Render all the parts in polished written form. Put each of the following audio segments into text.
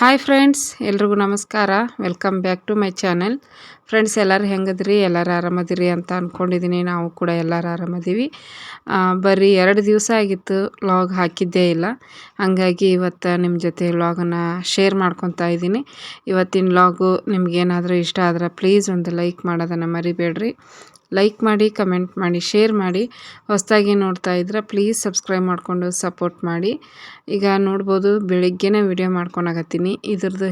Hi friends, ಎಲ್ರಿಗೂ ನಮಸ್ಕಾರ. Welcome back to my channel. Friends, ಎಲ್ಲರೂ ಹೆಂಗದ್ರಿ? ಎಲ್ಲರೂ ಆರಾಮದಿರಿ ಅಂತ ಅಂದ್ಕೊಂಡಿದ್ದೀನಿ. ನಾವು ಕೂಡ ಎಲ್ಲರೂ ಆರಾಮದೀವಿ. ಬರೀ 2 ದಿವಸ ಆಗಿತ್ತು ವ್ಲಾಗ್ ಹಾಕಿದ್ದೇ ಇಲ್ಲ. ಹಾಗಾಗಿ ಇವತ್ತು ನಿಮ್ಮ ಜೊತೆ ವ್ಲಾಗನ್ನು ಶೇರ್ ಮಾಡ್ಕೊತಾ ಇದ್ದೀನಿ. ಇವತ್ತಿನ ವ್ಲಾಗು ನಿಮಗೇನಾದರೂ ಇಷ್ಟ ಆದ್ರೆ ಪ್ಲೀಸ್ ಒಂದು ಲೈಕ್ ಮಾಡೋದನ್ನು ಮರಿಬೇಡ್ರಿ. ಲೈಕ್ ಮಾಡಿ, ಕಮೆಂಟ್ ಮಾಡಿ, ಶೇರ್ ಮಾಡಿ. ಹೊಸದಾಗಿ ನೋಡ್ತಾ ಇದ್ರೆ ಪ್ಲೀಸ್ ಸಬ್ಸ್ಕ್ರೈಬ್ ಮಾಡಿಕೊಂಡು ಸಪೋರ್ಟ್ ಮಾಡಿ. ಈಗ ನೋಡ್ಬೋದು, ಬೆಳಿಗ್ಗೆನೇ ವಿಡಿಯೋ ಮಾಡ್ಕೊಳಕತ್ತೀನಿ. ಇದ್ರದ್ದು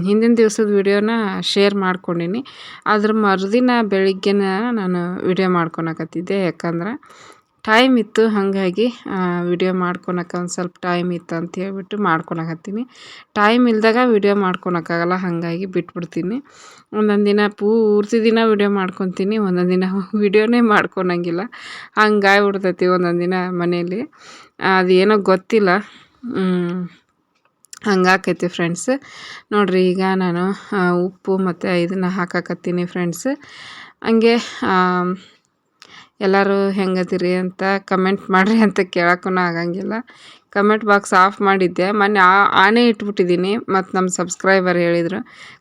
ಹಿಂದಿನ ದಿವಸದ ವಿಡಿಯೋನ ಶೇರ್ ಮಾಡ್ಕೊಂಡೀನಿ. ಅದ್ರ ಮರುದಿನ ಬೆಳಿಗ್ಗೆನ ನಾನು ವಿಡಿಯೋ ಮಾಡ್ಕೊಳಕತ್ತಿದ್ದೆ. ಯಾಕಂದ್ರೆ ಟೈಮ್ ಇತ್ತು, ಹಾಗಾಗಿ ವಿಡಿಯೋ ಮಾಡ್ಕೊಳಕ್ಕೆ ಒಂದು ಸ್ವಲ್ಪ ಟೈಮ್ ಇತ್ತು ಅಂತ ಹೇಳ್ಬಿಟ್ಟು ಮಾಡ್ಕೊಳಕತ್ತೀನಿ. ಟೈಮ್ ಇಲ್ದಾಗ ವಿಡಿಯೋ ಮಾಡ್ಕೊಳಕ್ಕಾಗಲ್ಲ, ಹಾಗಾಗಿ ಬಿಟ್ಬಿಡ್ತೀನಿ. ಒಂದೊಂದು ದಿನ ಪೂರ್ತಿ ದಿನ ವಿಡಿಯೋ ಮಾಡ್ಕೊತೀನಿ, ಒಂದೊಂದು ದಿನ ವಿಡಿಯೋನೇ ಮಾಡ್ಕೊಳಂಗಿಲ್ಲ. ಹಂಗಾಗ್ಬಿಡ್ತೈತಿ ಒಂದೊಂದು ದಿನ ಮನೇಲಿ. ಅದೇನೋ ಗೊತ್ತಿಲ್ಲ, ಹಂಗಾಕೈತಿ ಫ್ರೆಂಡ್ಸ್. ನೋಡಿರಿ, ಈಗ ನಾನು ಉಪ್ಪು ಮತ್ತು ಇದನ್ನು ಹಾಕಕತ್ತೀನಿ ಫ್ರೆಂಡ್ಸ್. ಹಂಗೆ ಎಲ್ಲರೂ ಹೆಂಗದಿರಿ ಅಂತ ಕಮೆಂಟ್ ಮಾಡಿರಿ ಅಂತ ಕೇಳೋಕ್ಕೂ ಆಗಂಗಿಲ್ಲ. ಕಮೆಂಟ್ ಬಾಕ್ಸ್ ಆಫ್ ಮಾಡಿದ್ದೆ, ಮೊನ್ನೆ ಆನೇ ಇಟ್ಬಿಟ್ಟಿದ್ದೀನಿ. ಮತ್ತು ನಮ್ಮ ಸಬ್ಸ್ಕ್ರೈಬರ್ ಹೇಳಿದರು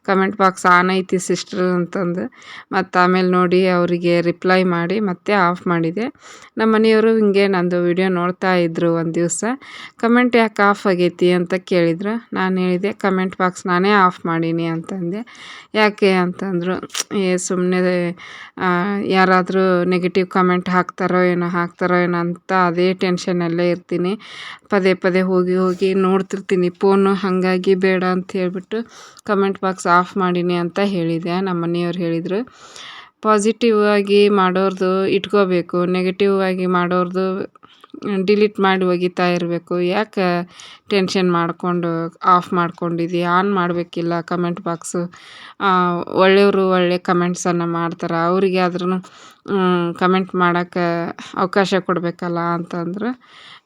ಕಮೆಂಟ್ ಬಾಕ್ಸ್ ಆನ್ ಐತಿ ಸಿಸ್ಟರ್ ಅಂತಂದು. ಮತ್ತು ಆಮೇಲೆ ನೋಡಿ ಅವರಿಗೆ ರಿಪ್ಲೈ ಮಾಡಿ ಮತ್ತೆ ಆಫ್ ಮಾಡಿದೆ. ನಮ್ಮ ಮನೆಯವರು ಹಿಂಗೆ ನಂದು ವಿಡಿಯೋ ನೋಡ್ತಾ ಇದ್ದರು. ಒಂದು ದಿವಸ ಕಮೆಂಟ್ ಯಾಕೆ ಆಫ್ ಆಗೈತಿ ಅಂತ ಕೇಳಿದ್ರು. ನಾನು ಹೇಳಿದೆ ಕಮೆಂಟ್ ಬಾಕ್ಸ್ ನಾನೇ ಆಫ್ ಮಾಡೀನಿ ಅಂತಂದೆ. ಯಾಕೆ ಅಂತಂದರು, ಸುಮ್ಮನೆ ಯಾರಾದರೂ ನೆಗೆಟಿವ್ ಕಮೆಂಟ್ ಹಾಕ್ತಾರೋ ಏನೋ ಅಂತ ಅದೇ ಟೆನ್ಷನಲ್ಲೇ ಇರ್ತೀನಿ. ಪದೇ ಪದೇ ಹೋಗಿ ನೋಡ್ತಿರ್ತೀನಿ ಫೋನು. ಹಾಗಾಗಿ ಬೇಡ ಅಂತ ಹೇಳ್ಬಿಟ್ಟು ಕಮೆಂಟ್ ಬಾಕ್ಸ್ ಆಫ್ ಮಾಡೀನಿ ಅಂತ ಹೇಳಿದೆ. ನಮ್ಮ ಮನೆಯವ್ರು ಹೇಳಿದರು, ಪಾಸಿಟಿವ್ ಆಗಿ ಮಾಡೋರ್ದು ಇಟ್ಕೋಬೇಕು, ನೆಗೆಟಿವ್ ಆಗಿ ಮಾಡೋರ್ದು ಡಿಲೀಟ್ ಮಾಡಿ ಒಗಿತಾ ಇರಬೇಕು. ಯಾಕೆ ಟೆನ್ಷನ್ ಮಾಡಿಕೊಂಡು ಆಫ್ ಮಾಡ್ಕೊಂಡಿದ್ದಿ? ಆನ್ ಮಾಡಬೇಕಿಲ್ಲ ಕಮೆಂಟ್ ಬಾಕ್ಸು. ಒಳ್ಳೆಯವರು ಒಳ್ಳೆ ಕಮೆಂಟ್ಸನ್ನು ಮಾಡ್ತಾರೆ, ಅವರಿಗೆ ಆದ್ರೂ ಕಮೆಂಟ್ ಮಾಡೋಕ್ಕೆ ಅವಕಾಶ ಕೊಡಬೇಕಲ್ಲ ಅಂತಂದ್ರೆ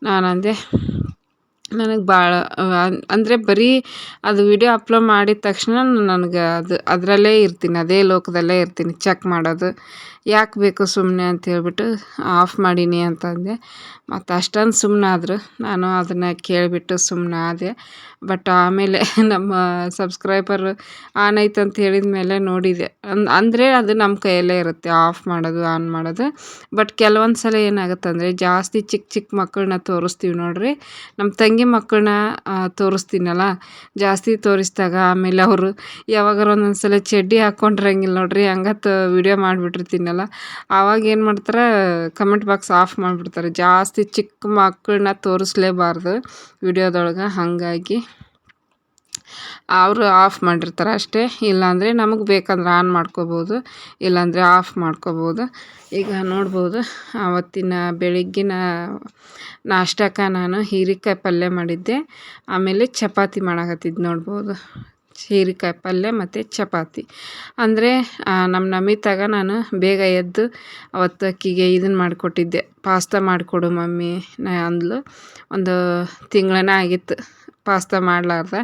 ನಾನಂದೆ, ನನಗೆ ಭಾಳ ಅಂದರೆ ಬರೀ ಅದು ವಿಡಿಯೋ ಅಪ್ಲೋಡ್ ಮಾಡಿದ ತಕ್ಷಣ ನನಗೆ ಅದರಲ್ಲೇ ಇರ್ತೀನಿ, ಅದೇ ಲೋಕದಲ್ಲೇ ಇರ್ತೀನಿ, ಚೆಕ್ ಮಾಡೋದು. ಯಾಕೆ ಬೇಕು ಸುಮ್ಮನೆ ಅಂತ ಹೇಳ್ಬಿಟ್ಟು ಆಫ್ ಮಾಡೀನಿ ಅಂತಂದೆ. ಮತ್ತು ಅಷ್ಟೊಂದು ಸುಮ್ಮನಾದರು. ನಾನು ಅದನ್ನು ಕೇಳಿಬಿಟ್ಟು ಸುಮ್ಮನಾದೆ. ಬಟ್ ಆಮೇಲೆ ನಮ್ಮ ಸಬ್ಸ್ಕ್ರೈಬರ್ ಆನ್ ಐತೆ ಅಂತ ಹೇಳಿದ ಮೇಲೆ ನೋಡಿದೆ. ಅಂದರೆ ಅದು ನಮ್ಮ ಕೈಯಲ್ಲೇ ಇರುತ್ತೆ ಆಫ್ ಮಾಡೋದು ಆನ್ ಮಾಡೋದು. ಬಟ್ ಕೆಲವೊಂದು ಸಲ ಏನಾಗುತ್ತೆ ಅಂದರೆ, ಜಾಸ್ತಿ ಚಿಕ್ಕ ಮಕ್ಕಳನ್ನ ತೋರಿಸ್ತೀವಿ ನೋಡ್ರಿ. ನಮ್ಮ ತಂಗಿ ಮಕ್ಕಳನ್ನ ತೋರಿಸ್ತೀನಲ್ಲ, ಜಾಸ್ತಿ ತೋರಿಸಿದಾಗ ಆಮೇಲೆ ಅವರು ಯಾವಾಗಾರ ಒಂದೊಂದು ಸಲ ಚಡ್ಡಿ ಹಾಕ್ಕೊಂಡಿರಂಗಿಲ್ಲ ನೋಡ್ರಿ, ಹಂಗತ್ತು ವಿಡಿಯೋ ಮಾಡಿಬಿಟ್ಟಿರ್ತೀನಲ್ಲ, ಆವಾಗ ಏನು ಮಾಡ್ತಾರೆ, ಕಮೆಂಟ್ ಬಾಕ್ಸ್ ಆಫ್ ಮಾಡಿಬಿಡ್ತಾರೆ. ಜಾಸ್ತಿ ಚಿಕ್ಕ ಮಕ್ಕಳನ್ನ ತೋರಿಸ್ಲೇಬಾರ್ದು ವಿಡಿಯೋದೊಳಗೆ, ಹಾಗಾಗಿ ಅವರು ಆಫ್ ಮಾಡಿರ್ತಾರೆ ಅಷ್ಟೇ. ಇಲ್ಲಾಂದರೆ ನಮಗೆ ಬೇಕಂದ್ರೆ ಆನ್ ಮಾಡ್ಕೋಬೋದು, ಇಲ್ಲಾಂದರೆ ಆಫ್ ಮಾಡ್ಕೋಬೋದು. ಈಗ ನೋಡ್ಬೋದು, ಆವತ್ತಿನ ಬೆಳಗ್ಗಿನ ನಾಷ್ಟಕ್ಕೆ ನಾನು ಹೀರೆಕಾಯಿ ಪಲ್ಯ ಮಾಡಿದ್ದೆ. ಆಮೇಲೆ ಚಪಾತಿ ಮಾಡಕತ್ತಿದ್ದು ನೋಡ್ಬೋದು. ಹೀರೆಕಾಯಿ ಪಲ್ಯ ಮತ್ತು ಚಪಾತಿ. ಅಂದರೆ ನಮ್ಮ ನಮಿತಾಗ ನಾನು ಬೇಗ ಎದ್ದು ಅವತ್ತು ಅಕ್ಕಿಗೆ ಇದನ್ನು ಮಾಡಿಕೊಟ್ಟಿದ್ದೆ, ಪಾಸ್ತಾ ಮಾಡಿಕೊಡು ಮಮ್ಮಿ ಅಂದ್ಲು. ಒಂದು ತಿಂಗಳೇ ಆಗಿತ್ತು ಪಾಸ್ತಾ ಮಾಡಲಾರ್ದೆ.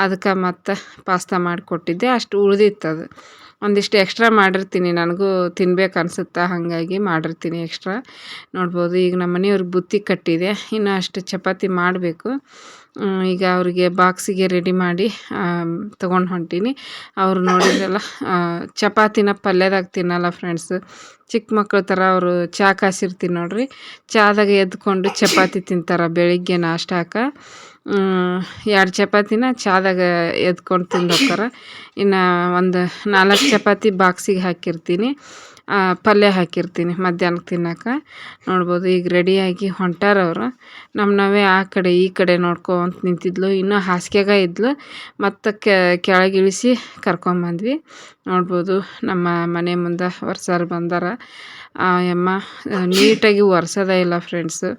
ಅದಕ್ಕೆ ಮತ್ತು ಪಾಸ್ತಾ ಮಾಡಿಕೊಟ್ಟಿದ್ದೆ. ಅಷ್ಟು ಉಳಿದಿತ್ತದು. ಒಂದಿಷ್ಟು ಎಕ್ಸ್ಟ್ರಾ ಮಾಡಿರ್ತೀನಿ, ನನಗೂ ತಿನ್ಬೇಕು ಅನಿಸುತ್ತಾ, ಹಾಗಾಗಿ ಮಾಡಿರ್ತೀನಿ ಎಕ್ಸ್ಟ್ರಾ. ನೋಡ್ಬೋದು, ಈಗ ನಮ್ಮ ಮನೆಯವ್ರಿಗೆ ಬುತ್ತಿ ಕಟ್ಟಿದೆ, ಇನ್ನು ಅಷ್ಟು ಚಪಾತಿ ಮಾಡಬೇಕು. ಈಗ ಅವರಿಗೆ ಬಾಕ್ಸಿಗೆ ರೆಡಿ ಮಾಡಿ ತೊಗೊಂಡು ಹೊಂಟೀನಿ. ಅವರು ನೋಡಿದ್ರಲ್ಲ, ಚಪಾತಿನ ಪಲ್ಯದಾಗ ತಿನ್ನಲ್ಲ ಫ್ರೆಂಡ್ಸ್. ಚಿಕ್ಕ ಮಕ್ಕಳ ಥರ ಅವರು ಚಹಾ ಕಾಸಿರ್ತೀನಿ ನೋಡ್ರಿ, ಚಹಾದಾಗ ಎದ್ಕೊಂಡು ಚಪಾತಿ ತಿಂತಾರೆ ಬೆಳಿಗ್ಗೆ ನಾಷ್ಟಕ್ಕೆ. 2 ಚಪಾತಿನ ಚಹಾದಾಗ ಎದ್ಕೊಂಡು ತಿಂದು ಹೋಗ್ತಾರೆ. ಇನ್ನು ಒಂದು 4 ಚಪಾತಿ ಬಾಕ್ಸಿಗೆ ಹಾಕಿರ್ತೀನಿ, ಪಲ್ಯ ಹಾಕಿರ್ತೀನಿ ಮಧ್ಯಾಹ್ನಕ್ಕೆ ತಿನ್ನೋಕೆ. ನೋಡ್ಬೋದು, ಈಗ ರೆಡಿಯಾಗಿ ಹೊಂಟಾರವರು. ನಮ್ಮವೇ ಆ ಕಡೆ ಈ ಕಡೆ ನೋಡ್ಕೊಂತ ನಿಂತಿದ್ಲು. ಇನ್ನೂ ಹಾಸಿಗೆಗ ಇದ್ಲು, ಮತ್ತು ಕೆಳಗಿಳಿಸಿ ಕರ್ಕೊಂಬಂದ್ವಿ. ನೋಡ್ಬೋದು, ನಮ್ಮ ಮನೆ ಮುಂದೆ ಒರ್ಸಾರು ಬಂದಾರ. ಅಮ್ಮ ನೀಟಾಗಿ ಒರೆಸೋದೇ ಇಲ್ಲ ಫ್ರೆಂಡ್ಸು.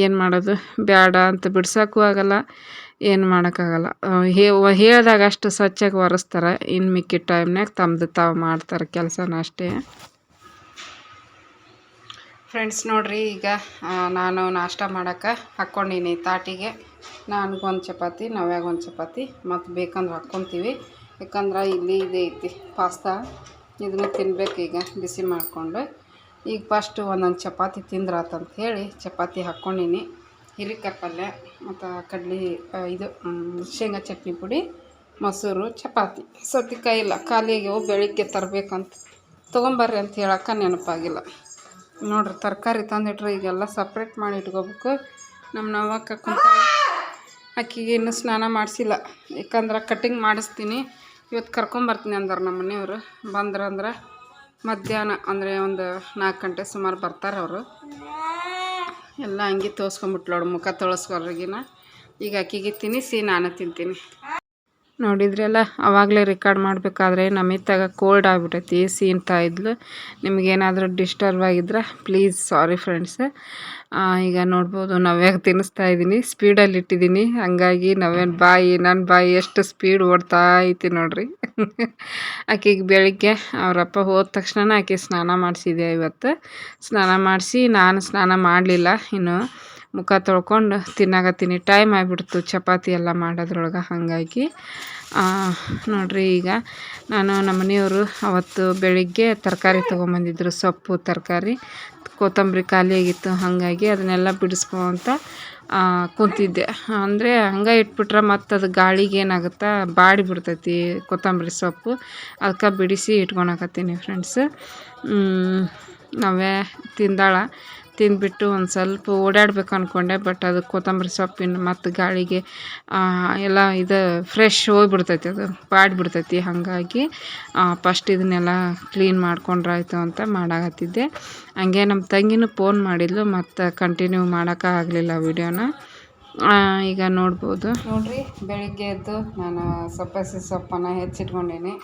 ಏನು ಮಾಡೋದು, ಬೇಡ ಅಂತ ಬಿಡ್ಸೋಕ್ಕೂ ಆಗಲ್ಲ, ಏನು ಮಾಡೋಕ್ಕಾಗಲ್ಲ. ಹೇಳಿದಾಗ ಅಷ್ಟು ಸ್ವಚ್ಛಾಗಿ ಒರೆಸ್ತಾರೆ, ಇನ್ನು ಮಿಕ್ಕಿದ ಟೈಮ್ನಾಗ ತಮ್ಮದು ತಾವು ಮಾಡ್ತಾರೆ ಕೆಲಸನ ಅಷ್ಟೇ. ಫ್ರೆಂಡ್ಸ್ ನೋಡಿರಿ, ಈಗ ನಾನು ನಾಷ್ಟ ಮಾಡೋಕ್ಕೆ ಹಾಕ್ಕೊಂಡೀನಿ ತಾಟಿಗೆ. ನನಗೊಂದು ಚಪಾತಿ, ನವ್ಯಾಗೊಂದು ಚಪಾತಿ, ಮತ್ತು ಬೇಕಂದ್ರೆ ಹಾಕ್ಕೊತೀವಿ. ಯಾಕಂದ್ರೆ ಇಲ್ಲಿ ಇದೇ ಐತಿ ಪಾಸ್ತಾ, ಇದನ್ನು ತಿನ್ಬೇಕು ಈಗ ಬಿಸಿ ಮಾಡಿಕೊಂಡು. ಈಗ ಫಸ್ಟು ಒಂದೊಂದು ಚಪಾತಿ ತಿಂದ್ರಾತಂತ ಹೇಳಿ ಚಪಾತಿ ಹಾಕ್ಕೊಂಡೀನಿ. ಹೀರೆಕಾಯಿ ಪಲ್ಯ ಮತ್ತು ಕಡ್ಲೆ ಇದು ಶೇಂಗಾ ಚಟ್ನಿ ಪುಡಿ, ಮೊಸರು, ಚಪಾತಿ. ಸೌತೆಕಾಯಿ ಇಲ್ಲ, ಖಾಲಿ ಆಗ್ಯಾವು. ಬೆಳಿಗ್ಗೆ ತರಬೇಕಂತ ತೊಗೊಂಬರ್ರಿ ಅಂತ ಹೇಳೋಕೆ ನೆನಪಾಗಿಲ್ಲ. ನೋಡಿರಿ, ತರಕಾರಿ ತಂದಿಟ್ರೆ ಈಗೆಲ್ಲ ಸಪ್ರೇಟ್ ಮಾಡಿ ಇಟ್ಕೋಬೇಕು. ನಮ್ಮ ನವ್ವಕ್ಕ ಕುಂತ ಆಕಿಗೆ ಇನ್ನೂ ಸ್ನಾನ ಮಾಡಿಸಿಲ್ಲ, ಯಾಕಂದ್ರೆ ಕಟ್ಟಿಂಗ್ ಮಾಡಿಸ್ತೀನಿ. ಇವತ್ತು ಕರ್ಕೊಂಬರ್ತೀನಿ ಅಂದಾರೆ ನಮ್ಮ ಮನೆಯವರು. ಬಂದ್ರಂದ್ರೆ ಮಧ್ಯಾಹ್ನ ಅಂದರೆ ಒಂದು 4 ಗಂಟೆ ಸುಮಾರು ಬರ್ತಾರೆ ಅವರು. ಎಲ್ಲ ಹಂಗೆ ತೋರಿಸ್ಕೊಂಬಿಟ್ಲೋಡು ಮುಖ ತೊಳಸ್ಕೊರ್ಗಿನ. ಈಗ ಆಕಿಗೆ ತಿನ್ನಿಸಿ ನಾನು ತಿಂತೀನಿ. ನೋಡಿದ್ರಲ್ಲ, ಆವಾಗಲೇ ರೆಕಾರ್ಡ್ ಮಾಡಬೇಕಾದ್ರೆ ನಮಿತಾಗ ಕೋಲ್ಡ್ ಆಗಿಬಿಟ್ಟೈತಿ, ಸೀನ್ತಾ ಇದ್ಲು. ನಿಮಗೇನಾದರೂ ಡಿಸ್ಟರ್ಬ್ ಆಗಿದ್ರೆ ಪ್ಲೀಸ್ ಸಾರಿ ಫ್ರೆಂಡ್ಸ್. ಈಗ ನೋಡ್ಬೋದು, ನವ್ಯಾಗ ತಿನ್ನಿಸ್ತಾ ಇದ್ದೀನಿ, ಸ್ಪೀಡಲ್ಲಿ ಇಟ್ಟಿದ್ದೀನಿ. ಹಂಗಾಗಿ ನನ್ನ ಬಾಯಿ ಎಷ್ಟು ಸ್ಪೀಡ್ ಓಡ್ತಾ ಐತಿ ನೋಡ್ರಿ. ಆಕೆಗೆ ಬೆಳಿಗ್ಗೆ ಅವರಪ್ಪ ಹೋದ ತಕ್ಷಣ ಆಕೆ ಸ್ನಾನ ಮಾಡಿಸಿದೆ. ಇವತ್ತು ಸ್ನಾನ ಮಾಡಿಸಿ, ನಾನು ಸ್ನಾನ ಮಾಡಲಿಲ್ಲ ಇನ್ನು. ಮುಖ ತೊಳ್ಕೊಂಡು ತಿನ್ನಾಗತ್ತೀನಿ. ಟೈಮ್ ಆಗಿಬಿಡ್ತು ಚಪಾತಿ ಎಲ್ಲ ಮಾಡೋದ್ರೊಳಗೆ. ಹಾಗಾಗಿ ನೋಡ್ರಿ, ಈಗ ನಾನು ನಮ್ಮ ಮನೆಯವರು ಅವತ್ತು ಬೆಳಿಗ್ಗೆ ತರಕಾರಿ ತೊಗೊಂಬಂದಿದ್ರು, ಸೊಪ್ಪು ತರಕಾರಿ, ಕೊತ್ತಂಬರಿ ಖಾಲಿಯಾಗಿತ್ತು. ಹಾಗಾಗಿ ಅದನ್ನೆಲ್ಲ ಬಿಡಿಸ್ಕೊಂತ ಕೂತಿದ್ದೆ. ಅಂದರೆ ಹಂಗೆ ಇಟ್ಬಿಟ್ರೆ ಮತ್ತು ಅದು ಗಾಳಿಗೆ ಏನಾಗುತ್ತೆ, ಬಾಡಿ ಬಿಡ್ತೈತಿ ಕೊತ್ತಂಬರಿ ಸೊಪ್ಪು. ಅದಕ್ಕೆ ಬಿಡಿಸಿ ಇಟ್ಕೊಳಕತ್ತೀನಿ ಫ್ರೆಂಡ್ಸ್. ನಾವೇ ತಿಂದಾಳ. ತಿಂದ್ಬಿಟ್ಟು ಒಂದು ಸ್ವಲ್ಪ ಓಡಾಡ್ಬೇಕು ಅಂದ್ಕೊಂಡೆ, ಬಟ್ ಅದು ಕೊತ್ತಂಬರಿ ಸೊಪ್ಪಿನ ಮತ್ತು ಗಾಳಿಗೆ ಎಲ್ಲ ಇದು ಫ್ರೆಶ್ ಹೋಗಿಬಿಡ್ತೈತಿ, ಅದು ಬಾಡಿಬಿಡ್ತೈತಿ. ಹಾಗಾಗಿ ಫಸ್ಟ್ ಇದನ್ನೆಲ್ಲ ಕ್ಲೀನ್ ಮಾಡ್ಕೊಂಡ್ರಾಯ್ತು ಅಂತ ಮಾಡಾಕತ್ತಿದ್ದೆ. ಹಂಗೆ ನಮ್ಮ ತಂಗಿನೂ ಫೋನ್ ಮಾಡಿದ್ಲು, ಮತ್ತು ಕಂಟಿನ್ಯೂ ಮಾಡೋಕ್ಕಾಗಲಿಲ್ಲ ವೀಡಿಯೋನ. ಈಗ ನೋಡ್ಬೋದು. ನೋಡಿರಿ, ಬೆಳಿಗ್ಗೆ ಎದ್ದು ನಾನು ಸೊಪ್ಪನ್ನು ಹೆಚ್ಚಿಟ್ಕೊಂಡೀನಿ.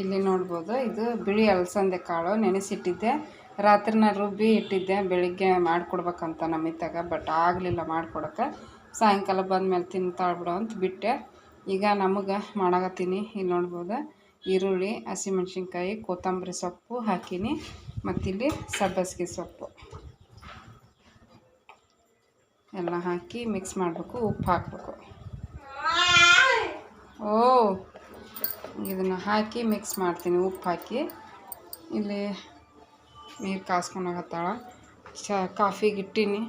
ಇಲ್ಲಿ ನೋಡ್ಬೋದು, ಇದು ಬಿಳಿ ಅಲಸಂದೆ ಕಾಳು ನೆನೆಸಿಟ್ಟಿದ್ದೆ. ರಾತ್ರಿ ನಾನು ರುಬ್ಬಿ ಇಟ್ಟಿದ್ದೆ, ಬೆಳಿಗ್ಗೆ ಮಾಡಿಕೊಡ್ಬೇಕಂತ ನಮಿತಾಗ, ಬಟ್ ಆಗಲಿಲ್ಲ ಮಾಡಿಕೊಡೋಕೆ. ಸಾಯಂಕಾಲ ಬಂದಮೇಲೆ ತಿಂತಾಳ್ಬಿಡು ಅಂತ ಬಿಟ್ಟೆ. ಈಗ ನಮಗೆ ಮಾಡಾಕತ್ತೀನಿ. ಇಲ್ಲಿ ನೋಡ್ಬೋದು, ಈರುಳ್ಳಿ, ಹಸಿಮೆಣ್ಸಿನ್ಕಾಯಿ, ಕೊತ್ತಂಬರಿ ಸೊಪ್ಪು ಹಾಕೀನಿ. ಮತ್ತಿಲ್ಲಿ ಸಬ್ಬಸಿಗೆ ಸೊಪ್ಪು ಎಲ್ಲ ಹಾಕಿ ಮಿಕ್ಸ್ ಮಾಡಬೇಕು. ಉಪ್ಪು ಹಾಕಬೇಕು. ಇದನ್ನು ಹಾಕಿ ಮಿಕ್ಸ್ ಮಾಡ್ತೀನಿ, ಉಪ್ಪು ಹಾಕಿ. ಇಲ್ಲಿ ನೀರು ಕಾಸ್ಕೊಂಡಾಗತ್ತಾಳ. ಕಾಫಿಗೆ ಇಟ್ಟೀನಿ,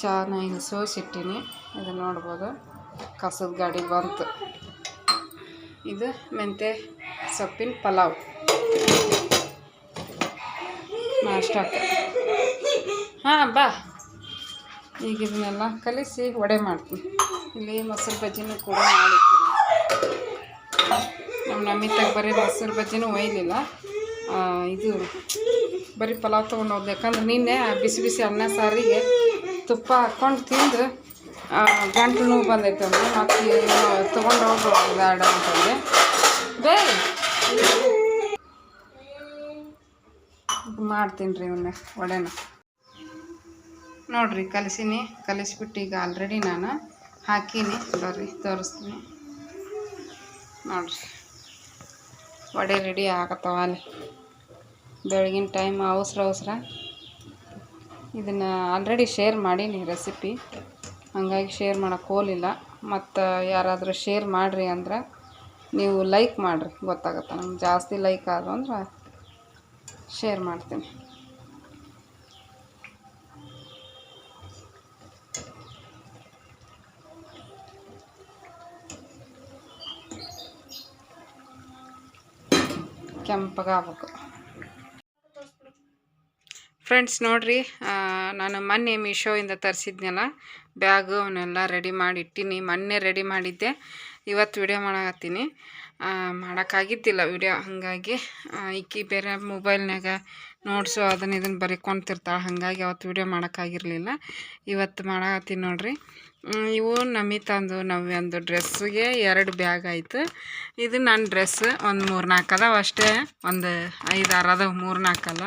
ಚಾನ ಈಗ ಸೋಸಿಟ್ಟೀನಿ. ಇದು ನೋಡ್ಬೋದು, ಕಸದ ಗಾಡಿ ಬಂತು. ಇದು ಮೆಂತ್ಯ ಸೊಪ್ಪಿನ ಪಲಾವ್ ನಾಷ್ಟಕ್ಕೆ. ಬಾ. ಈಗ ಇದನ್ನೆಲ್ಲ ಕಲಿಸಿ ವಡೆ ಮಾಡ್ತೀನಿ. ಇಲ್ಲಿ ಮೊಸರು ಬಜ್ಜಿನೂ ಕೂಡ ಮಾಡಿರ್ತೀನಿ. ನಮ್ಮ ನಮಿತಾಗ ಬರೀ ಮೊಸರು ಬಜ್ಜಿನೂ ಒಯ್ಯಲಿಲ್ಲ, ಇದು ಬರೀ ಪಲಾವ್ ತೊಗೊಂಡು ಹೋಗ್ದು. ಯಾಕಂದ್ರೆ ನಿನ್ನೆ ಬಿಸಿ ಬಿಸಿ ಅನ್ನ ಸಾರಿಗೆ ತುಪ್ಪ ಹಾಕ್ಕೊಂಡು ತಿಂದು ಗಂಟಲು ನೋವು ಬಂದೈತೆ ಅಂದ್ರೆ ಮತ್ತು ತೊಗೊಂಡು ಹೋಗ್ಬೋದು ಬೇಡ ಅಂತಂದೆ. ಮಾಡ್ತೀನಿ ರೀ ಇವನ್ನ ವಡೆನ. ನೋಡಿರಿ, ಕಲಿಸ್ಬಿಟ್ಟು ಈಗ ಆಲ್ರೆಡಿ ನಾನು ಹಾಕೀನಿ. ಬರ್ರಿ ತೋರಿಸ್ತೀನಿ. ನೋಡಿರಿ, ವಡೆ ರೆಡಿ ಆಗತ್ತವ. ಅಲ್ಲಿ ಬೆಳಗಿನ ಟೈಮ್ ಅವಸರ ಇದನ್ನು ಆಲ್ರೆಡಿ ಶೇರ್ ಮಾಡೀನಿ ರೆಸಿಪಿ, ಹಾಗಾಗಿ ಶೇರ್ ಮಾಡೋಕ್ಕೆ ಹೋಗಲಿಲ್ಲ. ಮತ್ತು ಯಾರಾದರೂ ಶೇರ್ ಮಾಡಿರಿ ಅಂದ್ರೆ ನೀವು ಲೈಕ್ ಮಾಡಿರಿ, ಗೊತ್ತಾಗುತ್ತೆ ನಮ್ಗೆ. ಜಾಸ್ತಿ ಲೈಕ್ ಆದ್ರು ಅಂದ್ರೆ ಶೇರ್ ಮಾಡ್ತೀನಿ. ಕೆಂಪಗಾಗಬೇಕು ಫ್ರೆಂಡ್ಸ್. ನೋಡಿರಿ, ನಾನು ಮೊನ್ನೆ ಮೀಶೋಯಿಂದ ತರಿಸಿದ್ನಲ್ಲ ಬ್ಯಾಗು, ಅವನ್ನೆಲ್ಲ ರೆಡಿ ಮಾಡಿ ಇಟ್ಟೀನಿ. ಮೊನ್ನೆ ರೆಡಿ ಮಾಡಿದ್ದೆ, ಇವತ್ತು ವಿಡಿಯೋ ಮಾಡಕತ್ತೀನಿ. ಮಾಡೋಕ್ಕಾಗಿದ್ದಿಲ್ಲ ವಿಡಿಯೋ, ಹಾಗಾಗಿ ಈಕಿ ಬೇರೆ ಮೊಬೈಲ್ನಾಗ ನೋಟ್ಸು ಇದನ್ನು ಬರೀಕೊಂತಿರ್ತಾಳೆ. ಹಾಗಾಗಿ ಅವತ್ತು ವಿಡಿಯೋ ಮಾಡೋಕ್ಕಾಗಿರಲಿಲ್ಲ. ಇವತ್ತು ಮಾಡಕತ್ತೀನಿ ನೋಡಿರಿ. ಇವು ನವ್ಯಂದು ಡ್ರೆಸ್ಸಿಗೆ 2 ಬ್ಯಾಗ್ ಆಯಿತು. ಇದು ನನ್ನ ಡ್ರೆಸ್ ಒಂದು 3-4 ಅದಾವೆ ಅಷ್ಟೇ, ಒಂದು 5-6 ಅದಾವೆ, 3-4 ಅಲ್ಲ,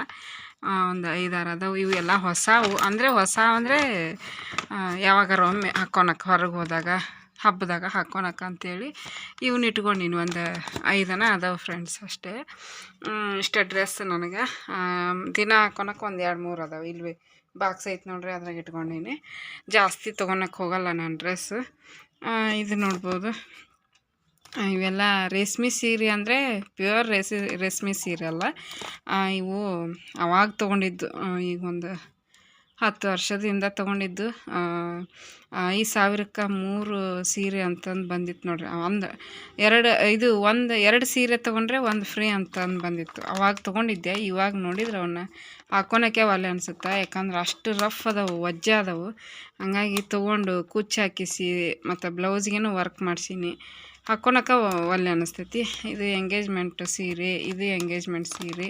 ಒಂದು 5-6 ಅದಾವೆ. ಇವು ಎಲ್ಲ ಹೊಸವು. ಅಂದರೆ ಯಾವಾಗಾರ ಒಮ್ಮೆ ಹಾಕ್ಕೊಳಕ್ಕೆ, ಹೊರಗೆ ಹೋದಾಗ ಹಬ್ಬದಾಗ ಹಾಕ್ಕೊಳಕ್ಕೆ ಅಂತೇಳಿ ಇವನ್ನ ಇಟ್ಕೊಂಡಿನಿ. ಒಂದು 5 ಅದಾವೆ ಫ್ರೆಂಡ್ಸ್ ಅಷ್ಟೇ. ಇಷ್ಟ ಡ್ರೆಸ್ ನನಗೆ ದಿನ ಹಾಕ್ಕೊಳಕ್ಕೆ ಒಂದು 2-3 ಅದಾವೆ. ಇಲ್ವೇ ಬಾಕ್ಸ್ ಐತೆ ನೋಡ್ರಿ, ಅದ್ರಾಗ ಇಟ್ಕೊಂಡೀನಿ. ಜಾಸ್ತಿ ತೊಗೊಳಕ್ಕೆ ಹೋಗಲ್ಲ ನಾನು ಡ್ರೆಸ್. ಇದು ನೋಡ್ಬೋದು, ಇವೆಲ್ಲ ರೇಷ್ಮೆ ಸೀರೆ, ಅಂದರೆ ಪ್ಯೂರ್ ರೇಷ್ಮೆ ಸೀರೆ ಅಲ್ಲ ಇವು. ಅವಾಗ ತೊಗೊಂಡಿದ್ದು, ಈಗ ಒಂದು 10 ವರ್ಷದಿಂದ ತೊಗೊಂಡಿದ್ದು. 5,000ಕ್ಕೆ 3 ಸೀರೆ ಅಂತಂದು ಬಂದಿತ್ತು ನೋಡ್ರಿ. ಎರಡು ಸೀರೆ ತೊಗೊಂಡ್ರೆ ಒಂದು ಫ್ರೀ ಅಂತಂದು ಬಂದಿತ್ತು. ಅವಾಗ ತೊಗೊಂಡಿದ್ದೆ. ಇವಾಗ ನೋಡಿದ್ರೆ ಅವನ್ನ ಹಾಕೊಳಕ್ಕೆ ಒಲ್ಲೆ ಅನಿಸುತ್ತೆ, ಯಾಕಂದ್ರೆ ಅಷ್ಟು ರಫ್ ಅದಾವು, ವಜ್ಜೆ ಅದಾವು. ಹಂಗಾಗಿ ತೊಗೊಂಡು ಕುಚ್ಚು ಹಾಕಿಸಿ ಮತ್ತು ಬ್ಲೌಸ್ಗೇನು ವರ್ಕ್ ಮಾಡ್ಸೀನಿ. ಹಾಕ್ಕೊಳಕ್ಕೆ ಒಲ್ಲೆ ಅನ್ನಿಸ್ತೈತಿ. ಇದು ಎಂಗೇಜ್ಮೆಂಟ್ ಸೀರೆ, ಇದು ಎಂಗೇಜ್ಮೆಂಟ್ ಸೀರೆ,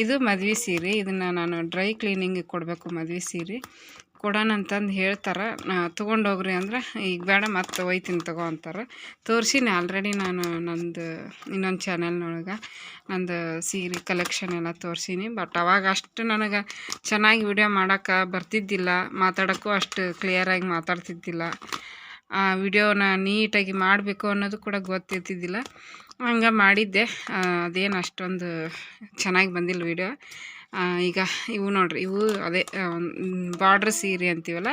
ಇದು ಮದ್ವೆ ಸೀರೆ. ಇದನ್ನು ನಾನು ಡ್ರೈ ಕ್ಲೀನಿಂಗಿಗೆ ಕೊಡಬೇಕು. ಮದ್ವೆ ಸೀರೆ ಕೊಡೋಣ ಅಂತಂದು ಹೇಳ್ತಾರೆ. ತೊಗೊಂಡೋಗ್ರಿ ಅಂದ್ರೆ ಈಗ ಬೇಡ, ಮತ್ತೆ ಒಯ್ತೀನಿ ತಗೋ ಅಂತಾರೆ. ತೋರಿಸೀನಿ ಆಲ್ರೆಡಿ ನಾನು ನಂದು ಇನ್ನೊಂದು ಚಾನಲ್ನೊಳಗೆ ನಂದು ಸೀರೆ ಕಲೆಕ್ಷನ್ ಎಲ್ಲ ತೋರಿಸೀನಿ. ಬಟ್ ಅವಾಗ ಅಷ್ಟು ನನಗೆ ಚೆನ್ನಾಗಿ ವಿಡಿಯೋ ಮಾಡೋಕ್ಕೆ ಬರ್ತಿದ್ದಿಲ್ಲ, ಮಾತಾಡೋಕ್ಕೂ ಅಷ್ಟು ಕ್ಲಿಯರಾಗಿ ಮಾತಾಡ್ತಿದ್ದಿಲ್ಲ. ಆ ವಿಡಿಯೋನ ನೀಟಾಗಿ ಮಾಡಬೇಕು ಅನ್ನೋದು ಕೂಡ ಗೊತ್ತಿರ್ತಿದ್ದಿಲ್ಲ. ಹಂಗೆ ಮಾಡಿದ್ದೆ. ಅದೇನು ಅಷ್ಟೊಂದು ಚೆನ್ನಾಗಿ ಬಂದಿಲ್ಲ ವಿಡಿಯೋ. ಈಗ ಇವು ನೋಡ್ರಿ, ಇವು ಅದೇ ಬಾರ್ಡ್ರ್ ಸೀರೆ ಅಂತೀವಲ್ಲ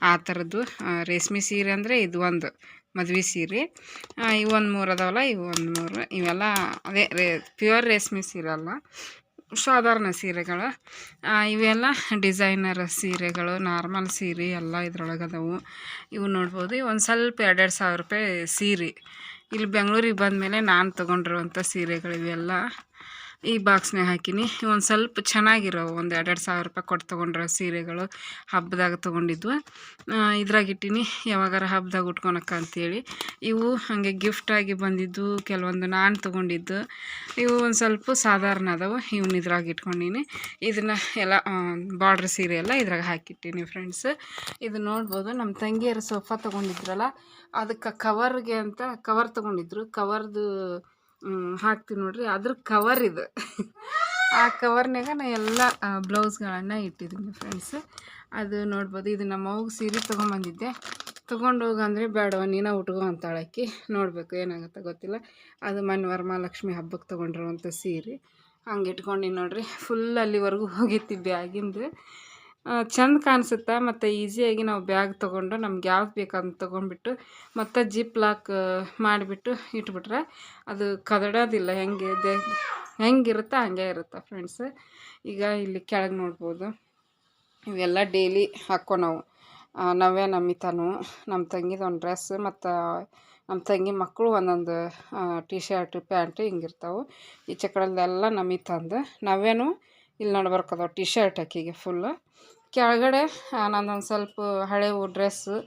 ಆ ಥರದ್ದು ರೇಷ್ಮೆ ಸೀರೆ. ಅಂದರೆ ಇದು ಒಂದು ಮದ್ವೆ ಸೀರೆ. ಇವು ಒಂದು 3 ಅದಾವಲ್ಲ, ಇವು ಒಂದು 3. ಇವೆಲ್ಲ ಅದೇ ಪ್ಯೂರ್ ರೇಷ್ಮೆ ಸೀರೆ ಅಲ್ಲ, ಸಾಧಾರಣ ಸೀರೆಗಳು. ಇವೆಲ್ಲ ಡಿಸೈನರ್ ಸೀರೆಗಳು, ನಾರ್ಮಲ್ ಸೀರೆ ಎಲ್ಲ ಇದ್ರೊಳಗೆ ಅದಾವು. ಇವು ನೋಡ್ಬೋದು. ಇವು ಒಂದು ಸ್ವಲ್ಪ 2,000 ರೂಪಾಯಿ ಸೀರೆ. ಇಲ್ಲಿ ಬೆಂಗಳೂರಿಗೆ ಬಂದಮೇಲೆ ನಾನು ತೊಗೊಂಡಿರುವಂಥ ಸೀರೆಗಳು ಇವೆಲ್ಲ ಈ ಬಾಕ್ಸ್ನಾಗ ಹಾಕೀನಿ. ಒಂದು ಸ್ವಲ್ಪ ಚೆನ್ನಾಗಿರೋ ಒಂದು 2,000 ರೂಪಾಯಿ ಕೊಟ್ಟು ತೊಗೊಂಡಿರೋ ಸೀರೆಗಳು, ಹಬ್ಬದಾಗ ತೊಗೊಂಡಿದ್ವು. ಇದ್ರಾಗ ಇಟ್ಟೀನಿ, ಯಾವಾಗಾರ ಹಬ್ಬದಾಗ ಉಟ್ಕೊಳಕ್ಕೆ ಅಂತೇಳಿ. ಇವು ಹಾಗೆ ಗಿಫ್ಟಾಗಿ ಬಂದಿದ್ದು, ಕೆಲವೊಂದು ನಾನು ತೊಗೊಂಡಿದ್ದು. ಇವು ಒಂದು ಸ್ವಲ್ಪ ಸಾಧಾರಣ ಅದಾವೆ. ಇವನ್ನ ಇದ್ರಾಗ ಇಟ್ಕೊಂಡೀನಿ. ಇದನ್ನು ಎಲ್ಲ ಬಾರ್ಡ್ರ್ ಸೀರೆ ಎಲ್ಲ ಇದ್ರಾಗ ಹಾಕಿಟ್ಟೀನಿ ಫ್ರೆಂಡ್ಸ್. ಇದು ನೋಡ್ಬೋದು, ನಮ್ಮ ತಂಗಿಯರು ಸೋಫಾ ತೊಗೊಂಡಿದ್ರಲ್ಲ, ಅದಕ್ಕೆ ಕವರ್ಗೆ ಅಂತ ಕವರ್ ತೊಗೊಂಡಿದ್ರು. ಕವರ್ದು ಹಾಕ್ತೀವಿ ನೋಡ್ರಿ, ಅದ್ರ ಕವರ್ ಇದು. ಆ ಕವರ್ನಾಗ ನಾ ಎಲ್ಲ ಬ್ಲೌಸ್ಗಳನ್ನು ಇಟ್ಟಿದ್ದೀನಿ ಫ್ರೆಂಡ್ಸ್. ಅದು ನೋಡ್ಬೋದು. ಇದು ನಮ್ಮ ಅವ್ಗೆ ಸೀರೆ ತೊಗೊಂಬಂದಿದ್ದೆ. ತೊಗೊಂಡೋಗಂದರೆ ಬೇಡವ ನೀನು ಉಟ್ಕೋ ಅಂತಾಳಕ್ಕಿ. ನೋಡಬೇಕು ಏನಾಗುತ್ತೆ ಗೊತ್ತಿಲ್ಲ. ಅದು ಮೊನ್ನೆ ವರಮಹಾಲಕ್ಷ್ಮಿ ಹಬ್ಬಕ್ಕೆ ತೊಗೊಂಡಿರುವಂಥ ಸೀರೆ. ಹಂಗೆ ಇಟ್ಕೊಂಡು ನೋಡ್ರಿ, ಫುಲ್ ಅಲ್ಲಿವರೆಗೂ ಹೋಗಿತ್ತು ಬ್ಯಾಗಿಂದು. ಚೆಂದ ಕಾಣಿಸುತ್ತೆ. ಮತ್ತು ಈಸಿಯಾಗಿ ನಾವು ಬ್ಯಾಗ್ ತೊಗೊಂಡು ನಮ್ಗೆ ಯಾವ್ದು ಬೇಕಂತ ತೊಗೊಂಡ್ಬಿಟ್ಟು ಮತ್ತು ಜಿಪ್ ಲಾಕ್ ಮಾಡಿಬಿಟ್ಟು ಇಟ್ಬಿಟ್ರೆ ಅದು ಕದಡೋದಿಲ್ಲ. ಹೆಂಗಿರುತ್ತೆ ಹಂಗೆ ಇರುತ್ತೆ ಫ್ರೆಂಡ್ಸ್. ಈಗ ಇಲ್ಲಿ ಕೆಳಗೆ ನೋಡ್ಬೋದು, ಇವೆಲ್ಲ ಡೈಲಿ ಹಾಕೋ ನಾವು ನಾವೇ ನಮಿತಾನು. ನಮ್ಮ ತಂಗಿದು ಒಂದು ಡ್ರೆಸ್ ಮತ್ತು ನಮ್ಮ ತಂಗಿ ಮಕ್ಕಳು ಒಂದೊಂದು ಟಿ ಶರ್ಟ್ ಪ್ಯಾಂಟ್ ಹಿಂಗಿರ್ತಾವೆ. ಈಚೆ ಕಡೆದೆಲ್ಲ ನಮಿತಂದು ನಾವೇನು ಇಲ್ಲಿ ನೋಡ್ಬರ್ಕದವು ಟಿ ಶರ್ಟ್ ಹಾಕಿಗೆ ಫುಲ್ಲು. ಕೆಳಗಡೆ ನಾನೊಂದು ಸ್ವಲ್ಪ ಹಳೆವು ಡ್ರೆಸ್ಸು,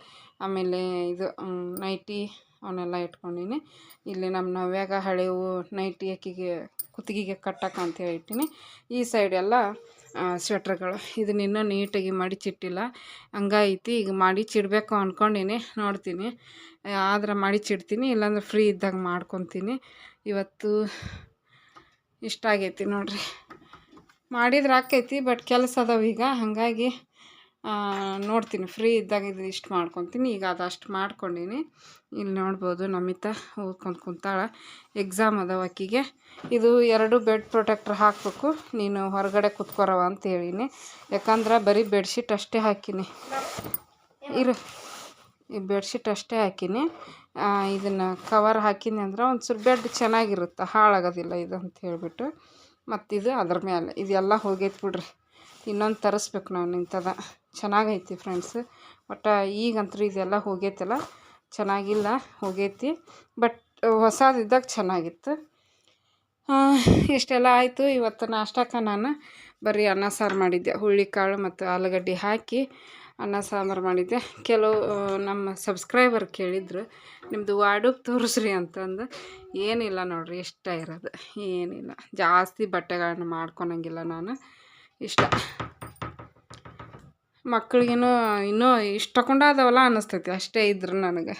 ಆಮೇಲೆ ಇದು ನೈಟಿ ಅವನ್ನೆಲ್ಲ ಇಟ್ಕೊಂಡೀನಿ. ಇಲ್ಲಿ ನಮ್ಮ ನವ್ಯಾಗ ಹಳೆವು ನೈಟಿ ಆಕಿಗೆ ಕುತ್ತಿಗೆಗೆ ಕಟ್ಟಕ್ಕೆ ಅಂತೇಳಿ ಇಟ್ಟೀನಿ. ಈ ಸೈಡ್ ಎಲ್ಲ ಸ್ವೆಟ್ರ್ಗಳು. ಇದನ್ನ ಇನ್ನೂ ನೀಟಾಗಿ ಮಡಿಚಿಟ್ಟಿಲ್ಲ, ಹಂಗೈತಿ. ಈಗ ಮಡಿಚಿಡ್ಬೇಕು ಅಂದ್ಕೊಂಡೀನಿ, ನೋಡ್ತೀನಿ. ಆದ್ರೆ ಮಡಿಚಿಡ್ತೀನಿ, ಇಲ್ಲಾಂದ್ರೆ ಫ್ರೀ ಇದ್ದಾಗ ಮಾಡ್ಕೊತೀನಿ. ಇವತ್ತು ಇಷ್ಟ ಆಗೈತಿ ನೋಡ್ರಿ. ಮಾಡಿದ್ರೆ ಆಕೈತಿ, ಬಟ್ ಕೆಲಸ ಅದಾವ ಈಗ. ಹಾಗಾಗಿ ನೋಡ್ತೀನಿ, ಫ್ರೀ ಇದ್ದಾಗ ಇದು ಇಷ್ಟು ಮಾಡ್ಕೊತೀನಿ. ಈಗ ಅದಷ್ಟು ಮಾಡ್ಕೊಂಡೀನಿ. ಇಲ್ಲಿ ನೋಡ್ಬೋದು, ನಮಿತಾ ಓದ್ಕೊಂಡು ಕುಂತಾಳ. ಎಕ್ಸಾಮ್ ಅದಾವ ಆಕಿಗೆ. ಇದು 2 ಬೆಡ್ ಪ್ರೊಟೆಕ್ಟ್ರ್ ಹಾಕಬೇಕು, ನೀನು ಹೊರಗಡೆ ಕುತ್ಕೊರವ ಅಂತ ಹೇಳೀನಿ. ಯಾಕಂದ್ರೆ ಬರೀ ಬೆಡ್ಶೀಟ್ ಅಷ್ಟೇ ಹಾಕೀನಿ. ಈ ಬೆಡ್ಶೀಟ್ ಅಷ್ಟೇ ಹಾಕೀನಿ. ಇದನ್ನು ಕವರ್ ಹಾಕೀನಿ ಅಂದ್ರೆ ಒಂದು ಸ್ವಲ್ಪ ಬೆಡ್ ಚೆನ್ನಾಗಿರುತ್ತೆ, ಹಾಳಾಗೋದಿಲ್ಲ ಇದು ಅಂತ ಹೇಳಿಬಿಟ್ಟು. ಮತ್ತಿದು ಅದ್ರ ಮೇಲೆ ಇದೆಲ್ಲ ಹೋಗೈತೆ ಬಿಡ್ರಿ. ಇನ್ನೊಂದು ತರಿಸ್ಬೇಕು ನಾವು ನಿಂತದ. ಚೆನ್ನಾಗೈತಿ ಫ್ರೆಂಡ್ಸ್. ಒಟ್ಟು ಈಗಂತೂ ಇದೆಲ್ಲ ಹೋಗೈತಲ್ಲ, ಚೆನ್ನಾಗಿಲ್ಲ, ಹೋಗೈತಿ. ಬಟ್ ಹೊಸದಿದ್ದಾಗ ಚೆನ್ನಾಗಿತ್ತು. ಇಷ್ಟೆಲ್ಲ ಆಯಿತು. ಇವತ್ತು ನಾಷ್ಟಕ್ಕೆ ನಾನು ಬರೀ ಅನ್ನ ಸಾರು ಮಾಡಿದ್ದೆ. ಹುಳ್ಳಿಕಾಳು ಮತ್ತು ಆಲೂಗಡ್ಡೆ ಹಾಕಿ ಅನ್ನ ಸಾಂಬಾರು ಮಾಡಿದ್ದೆ. ಕೆಲವು ನಮ್ಮ ಸಬ್ಸ್ಕ್ರೈಬರ್ ಕೇಳಿದ್ರು, ನಿಮ್ಮದು ವಾರ್ಡ್ರೋಬ್ ತೋರಿಸ್ರಿ ಅಂತಂದು. ಏನಿಲ್ಲ ನೋಡ್ರಿ, ಇಷ್ಟ ಇರೋದು, ಏನಿಲ್ಲ. ಜಾಸ್ತಿ ಬಟ್ಟೆಗಳನ್ನ ಮಾಡ್ಕೊಳಂಗಿಲ್ಲ ನಾನು. ಇಷ್ಟ ಮಕ್ಕಳಿಗೇನು ಇನ್ನೂ ಇಷ್ಟು ತಗೊಂಡಾದವಲ್ಲ ಅನ್ನಿಸ್ತೈತಿ, ಅಷ್ಟೇ ಇದ್ರು ನನಗೆ.